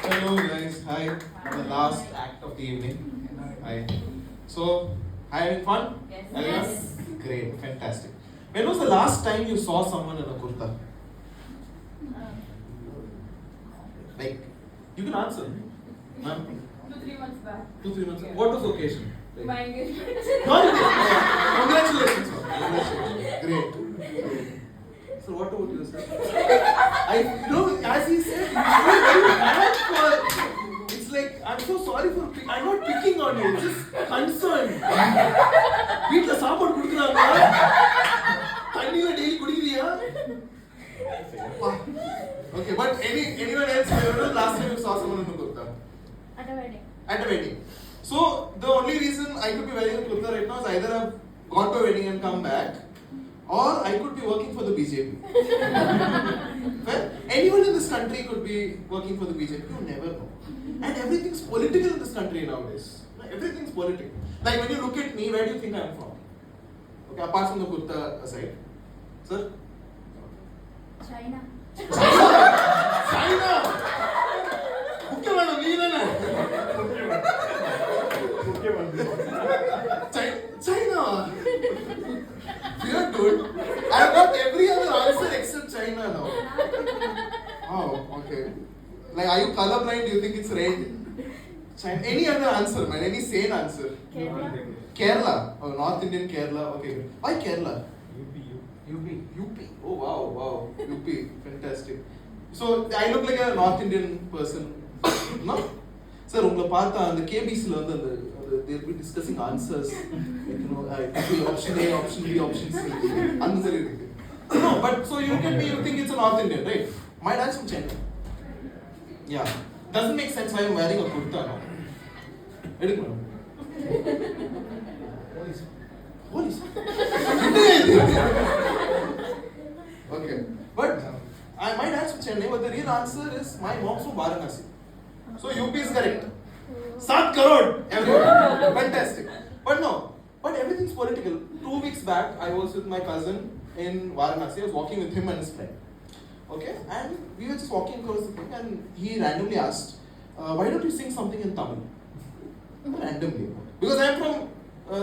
Hello guys, hi. The last act of the evening. Hi. So, having fun? Yes. Everyone? Yes. Great, fantastic. When was the last time you saw someone in a kurta? Like, you can answer. Ma'am? 2-3 months back. 2-3 months. Yeah. What was the occasion? My engagement. Not yet. Congratulations. Congratulations. Great. So what about you, sir? As he said, you feel very bad for. It's like I'm so sorry for. I'm not picking on you. It's just concern. வீட்ல சாப்பாடு குடுக்குறாங்க. தண்ணில daily குடிக்கிறியா? Okay, but anyone else? When was the last time you saw someone in a kurta? At a wedding. At a wedding. So the only reason I could be wearing a kurta right now is either I've gone to a wedding and come back, or I could be working for the BJP. Well, anyone in this country could be working for the BJP. You never know. And everything's political in this country nowadays. Everything's political. Like when you look at me, where do you think I'm from? Okay, apart from the kurta aside, sir. China. China. China. We are good. I have got every other answer except China now. Oh, okay. Like, are you colorblind? Do you think it's red? China. Any other answer, man? Any sane answer? Kerala. Kerala. Oh, North Indian Kerala. Okay. Why Kerala? UP. Oh, wow. UP. Fantastic. So, I look like a North Indian person. No? Sir, உங்களை பார்த்தா அந்த கேபிஸ்ல வந்து அந்த they'll be discussing answers, like, you know, option A, option B, option C. அந்த மாதிரி இருக்கு. No, but so you look at me, you think it's a North Indian, right? My dad's from Chennai. Yeah. Doesn't make sense why I'm wearing a kurta now. எடுங்க madam. Police. Okay. But my dad's from Chennai, but the real answer is my mom's from Varanasi. So UP is correct. 7 crore everyone. Fantastic. But everything's political. 2 weeks back, I was with my cousin in Varanasi. I was walking with him and his friend. Okay, and we were just walking across the thing, and he randomly asked, "Why don't you sing something in Tamil?" Randomly, because I'm from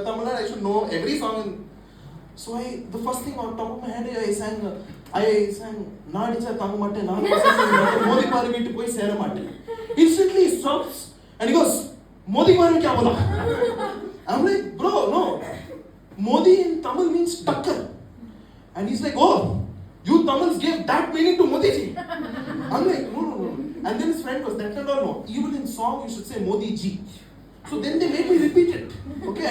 Tamil Nadu, I should know every song. So the first thing on top of my head, I sang. "Naadicha Tamil matte, Modi paru veetu poi sera matte." Instantly he stops and he goes, "Modi paru kya bola?" I'm like, "Bro, no. Modi in Tamil means tucker." And he's like, "Oh, you Tamils gave that meaning to Modi ji." I'm like, "No. And then his friend goes, "That no. Even in song you should say Modi ji." So then they made me repeat it. Okay,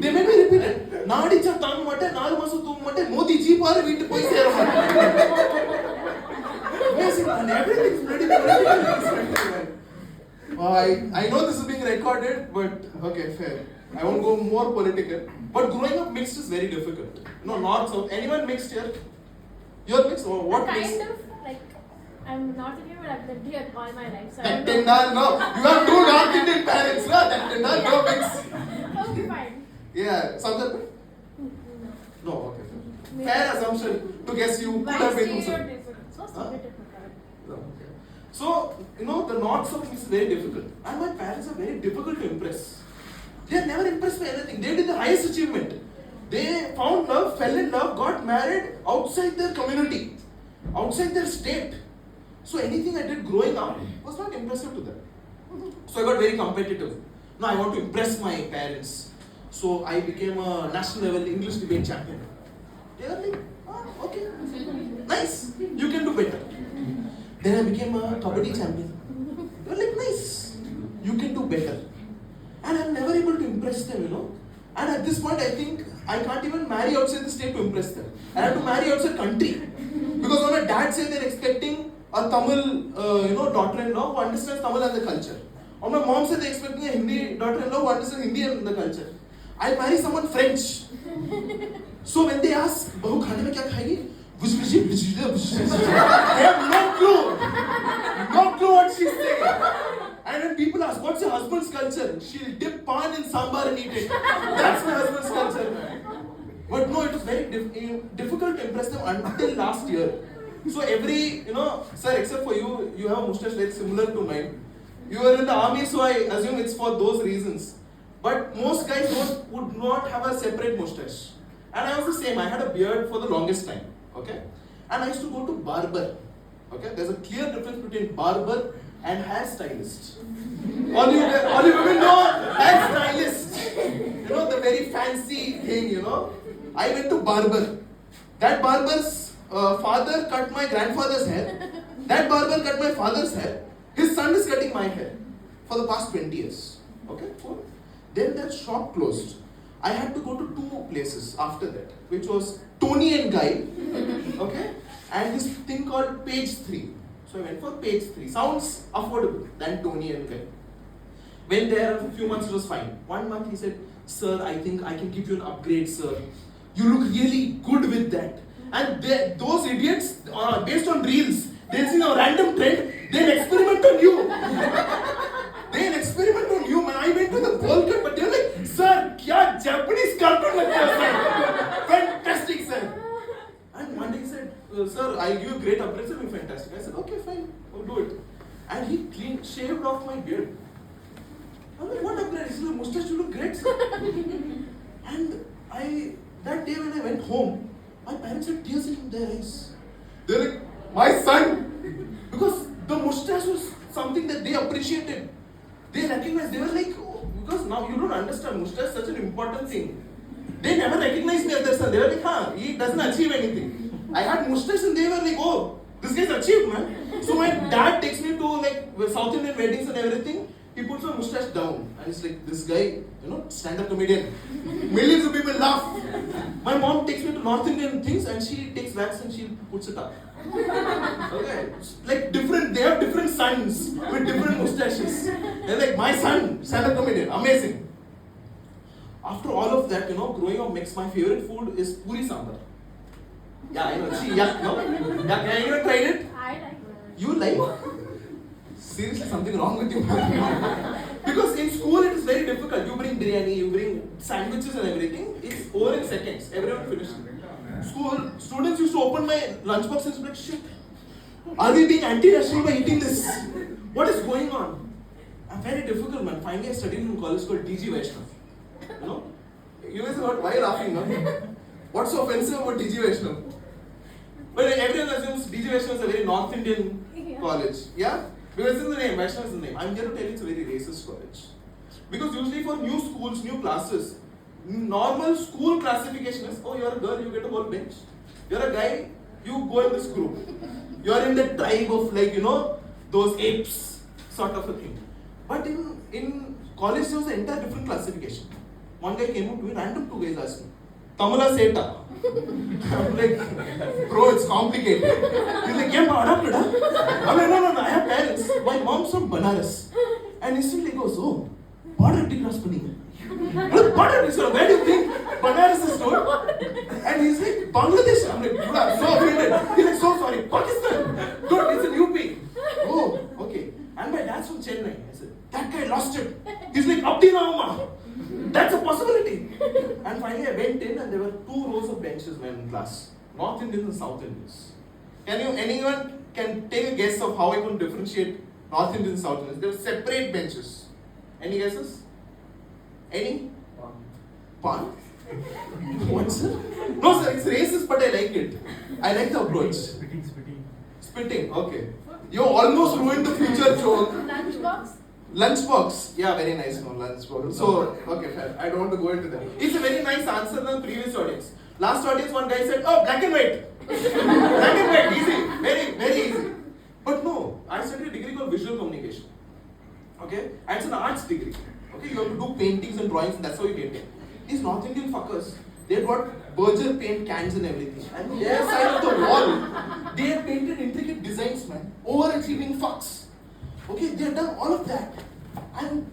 they made me repeat it. "Naadicha Tamil matte, 4 maasam thoom matte, Modi ji paru veetu poi sera matte." Amazing, man. Everything's pretty political. I know this is being recorded, but okay, fair. I won't go more political. But growing up mixed is very difficult. No, North, South. Anyone mixed here? You're mixed? Or what mixed? Kind of like I'm North Indian, but I've lived here all my life. So That Tendal, no. You have 2 North Indian parents, no? That Tendal, no mix. Okay, fine. Yeah, something. No, okay, fair. Fair assumption to guess you could have been. So stereotypical. Okay. So, the North South is very difficult. And my parents are very difficult to impress. They are never impressed by anything. They did the highest achievement. They found love, fell in love, got married outside their community, outside their state. So anything I did growing up was not impressive to them. So I got very competitive. Now I want to impress my parents. So I became a national level English debate champion. They were like, okay, nice, you can do better. Then I became a kabaddi champion. They were like, nice, you can do better. And I'm never able to impress them, And at this point, I think I can't even marry outside the state to impress them. I have to marry outside country. Because when my dad said they're expecting a Tamil, daughter-in-law who understands Tamil and the culture. Or my mom said they're expecting a Hindi daughter-in-law who understands Hindi and the culture. I'll marry someone French. So when they ask, "Bahu khane mein kya khayegi?" I have no clue what she's saying. And when people ask, "What's your husband's culture?" She'll dip pan in sambar and eat it. That's my husband's culture. But no, it was very difficult to impress them until last year. So every, sir, except for you, you have a mustache very similar to mine. You were in the army, so I assume it's for those reasons. But most guys would not have a separate mustache. And I was the same. I had a beard for the longest time. Okay? And I used to go to barber. Okay? There's a clear difference between barber and hairstylist. All you women know hairstylist. The very fancy thing, I went to barber. That barber's father cut my grandfather's hair. That barber cut my father's hair. His son is cutting my hair for the past 20 years. Okay, cool. Then that shop closed. I had to go to 2 places after that, which was Tony and Guy, okay, and this thing called Page 3. So I went for Page 3. Sounds affordable than Tony and Guy. Went there, a few months it was fine. 1 month he said, sir, I think I can give you an upgrade, sir. You look really good with that. And those idiots, based on reels, they'll see a random trend, they'll experiment on you. They'll experiment on you, man. I went to the bowl cut, but they're like, sir, kya Japanese cartoon like that, sir? Fantastic, sir. And one day he said, sir, I'll give you a great upgrade, sir. Fantastic. I said, okay, fine, I'll do it. And he shaved off my beard. I'm like, what upgrade? He said, your mustache, you look great, sir. And that day when I went home, my parents had tears in their eyes. They're like, my son! Because the mustache was something that they appreciated. They recognized, they were like, oh, because now you don't understand, mustache is such an important thing. They never recognized me as their son. They were like, he doesn't achieve anything. I had mustache and they were like, oh, this guy's achieved, man. So my dad takes me to like South Indian weddings and everything. He puts my mustache down and it's like, this guy, stand-up comedian. Millions of people laugh. My mom takes me to North Indian things and she takes wax and she puts it up. Okay, like they have different sons with different mustaches. They're like, my son, stand-up comedian, amazing. After all of that, growing up makes my favorite food is puri sambar. Yeah, I know. See, yeah, no? Yeah, have you ever tried it? I like it. You like? Seriously, something wrong with you. Because in school it is very difficult. You bring biryani, you bring sandwiches and everything. It's over in seconds. Everyone finishes. School students used to open my lunchbox and be like, shit. Are we being anti-national by eating this? What is going on? I'm very difficult, man. Finally, I studied in college called DG Vaishnav. You guys are why are you laughing, no? What's so offensive about DG Vaishnav? But everyone assumes DG Vaishnav is a very North Indian college. Yeah? Because it's the name, Vaishnav is the name. I'm here to tell you it's a very racist college. Because usually for new schools, new classes, normal school classification is, oh, you're a girl, you get a whole bench. You're a guy, you go in this group. You're in the tribe of those apes sort of a thing. But in college there was an entire different classification. One guy came up to me, random 2 guys asked me, Tamala Seta. I'm like, bro, it's complicated. He's like, yeah, but adopted, huh? I'm like, no, I have parents. My mom's from Banaras. And instantly he goes, oh, border cross panni. Border, so where do you think Banaras is stored? And he's like, Bangladesh. I'm like, dude, I'm so offended. He's like, so sorry, Pakistan. Dude, it's in UP. Oh, okay. And my dad's from Chennai. I said, that guy lost it. He's like, Abdi Nauma. That's a possibility. And finally I went in and there were 2 rows of benches in class. North Indians and South Indians. Anyone can take a guess of how I can differentiate North Indians and South Indians? There were separate benches. Any guesses? Any? Pan? What, sir? No, sir, it's racist, but I like it. I like the approach. Spitting, okay. You almost ruined the future joke. Lunchbox? Lunchbox. Yeah, very nice, no, lunchbox. So, okay, fair. I don't want to go into that. It's a very nice answer than the previous audience. Last audience, one guy said, oh, black and white. Black and white, easy. Very, very easy. But no, I studied a degree called visual communication. Okay? And it's an arts degree. Okay? You have to do paintings and drawings and that's how you get it. These North Indian fuckers, they've got Berger paint cans and everything. And their side of the wall, they have painted intricate designs, man. Overachieving fucks. Okay, they have done all of that. And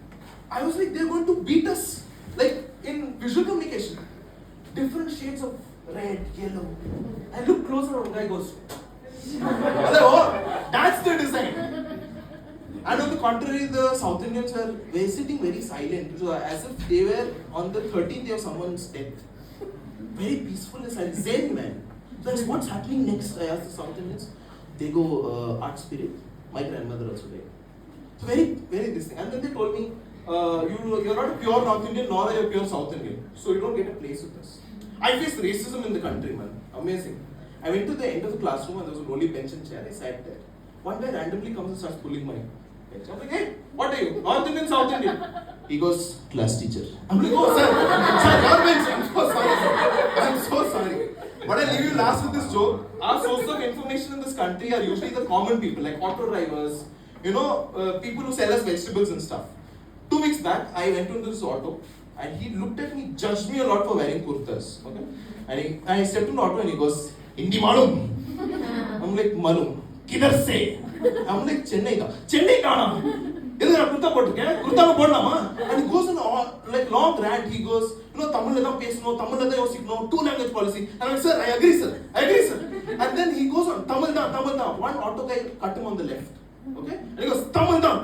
I was like, they're going to beat us. Like in visual communication. Different shades of red, yellow. I look closer and the guy goes. I was like, oh, that's the design. And on the contrary, the South Indians were sitting very silent. So as if they were on the 13th day of someone's death. Very peaceful and silent. Zen, man. That's what's happening next. I asked the South Indians. They go art spirit. My grandmother also did. So very this thing. And then they told me, you're not a pure North Indian, nor are you a pure South Indian. So you don't get a place with us. I faced racism in the country, man. Amazing. I went to the end of the classroom and there was a rolly bench and chair. I sat there. One guy randomly comes and starts pulling my bench. I'm like, hey, what are you? North Indian, South Indian? He goes, class teacher. I'm like, oh, sir, your bench. I'm so sorry, sir. I'm so sorry. But I'll leave you last with this joke. Our source of information in this country are usually the common people, like auto drivers, people who sell us vegetables and stuff. 2 weeks back, I went into this auto and he looked at me, judged me a lot for wearing kurtas. Okay? And I stepped into the auto and he goes, Hindi malum. I'm like, malum. Kidhar se? I'm like, Chennai ka. Chennai ka na? Kurta potukken. Kurta ko podlama? And he goes on like long rant. He goes, Tamil ladha pesno, Tamil ladha yosikno, 2-language policy. And I'm like, sir, I agree, sir. And then he goes on, Tamil da. One auto guy cut him on the left. Okay? And he goes, Tamil da.